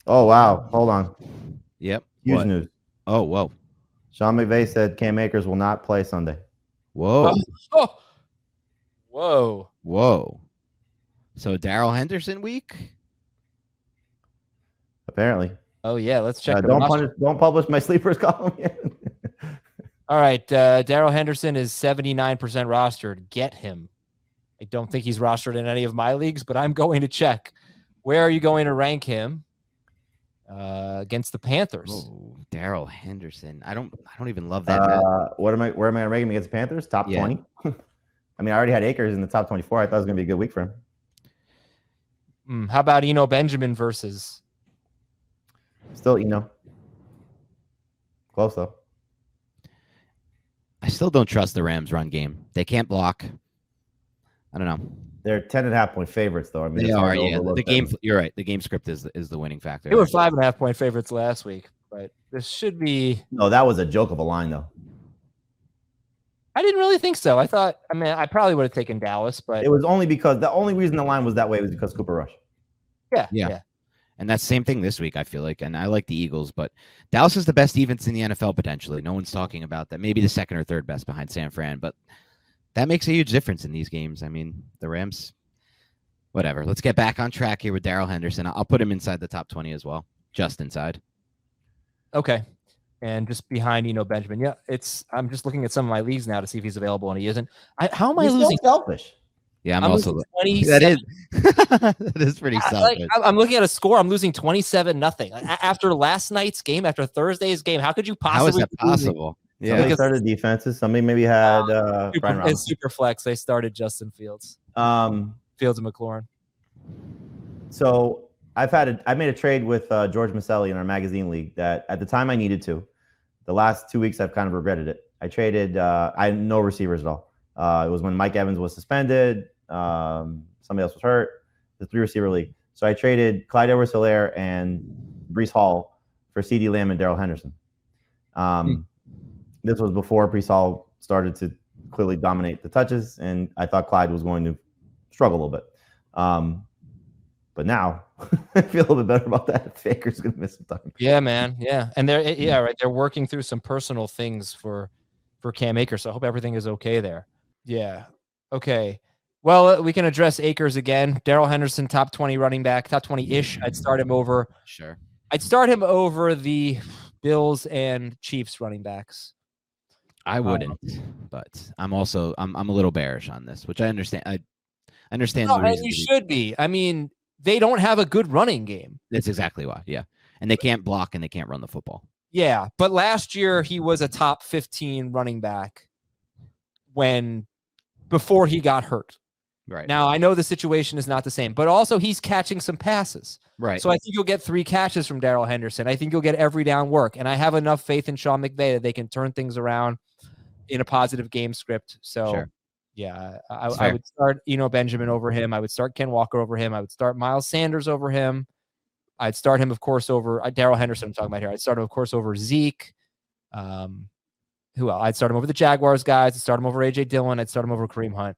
Oh, wow. Hold on. Yep. Huge What? news. Oh, whoa. Sean McVay said Cam Akers will not play Sunday. Whoa. Oh, whoa. Whoa. So Darrell Henderson week? Apparently. Oh, yeah. Let's check the Don't roster. don't publish my sleepers column yet. All right. Darrell Henderson is 79% rostered. Get him. I don't think he's rostered in any of my leagues, but I'm going to check. Where are you going to rank him against the Panthers? Oh, Darrell Henderson. I don't even love that. Where am I ranking him against the Panthers? Top 20. I mean, I already had Akers in the top 24. I thought it was going to be a good week for him. How about Eno Benjamin versus? Still Eno. Close though. I still don't trust the Rams run game. They can't block. I don't know. They're 10.5-point favorites though. I mean, they are. Yeah, the game. You're right. The game script is the winning factor. They were 5.5-point favorites last week, but this should be. No, that was a joke of a line though. I didn't really think so. I thought. I mean, I probably would have taken Dallas, but it was only because the only reason the line was that way was because Cooper Rush. Yeah. And that's the same thing this week, I feel like. And I like the Eagles, but Dallas is the best defense in the NFL potentially. No one's talking about that. Maybe the second or third best behind San Fran, but that makes a huge difference in these games. I mean, the Rams, whatever. Let's get back on track here with Darrell Henderson. I'll put him inside the top 20 as well, just inside. Okay. And just behind Eno Benjamin. Yeah, I'm just looking at some of my leagues now to see if he's available, and he isn't. How am I losing? Selfish. Yeah, I'm also 27. that is pretty selfish. I'm looking at a score. I'm losing 27-0 after last night's game, after Thursday's game. How could you possibly? How is that possible? Yeah, somebody started defenses. Somebody maybe had super flex. They started Justin Fields. Fields and McLaurin. So I made a trade with George Maselli in our magazine league that at the time I needed to. The last 2 weeks I've kind of regretted it. I traded. I had no receivers at all. It was when Mike Evans was suspended. Somebody else was hurt. The 3-receiver league. So I traded Clyde Edwards-Helaire and Breece Hall for CeeDee Lamb and Darrell Henderson. This was before Breece Hall started to clearly dominate the touches, and I thought Clyde was going to struggle a little bit. But now I feel a little bit better about that. Faker's going to miss some time. Yeah, man. Yeah, and they're working through some personal things for Cam Akers. So I hope everything is okay there. Yeah. Okay. Well, we can address Akers again. Darrell Henderson, top 20 running back, top 20-ish. I'd start him over. Sure. I'd start him over the Bills and Chiefs running backs. I wouldn't, but I'm a little bearish on this, which I understand. I understand. No, and you should be. I mean, they don't have a good running game. That's exactly why. Yeah. And they can't block and they can't run the football. Yeah. But last year he was a top 15 running back before he got hurt. Right. Now, I know the situation is not the same, but also he's catching some passes. Right. So I think you'll get 3 catches from Darrell Henderson. I think you'll get every down work. And I have enough faith in Sean McVay that they can turn things around in a positive game script. So, sure. Yeah, I would start Eno Benjamin over him. I would start Ken Walker over him. I would start Miles Sanders over him. I'd start him, of course, over Darrell Henderson I'm talking about here. I'd start him, of course, over Zeke. Who else? I'd start him over the Jaguars guys. I'd start him over A.J. Dillon. I'd start him over Kareem Hunt.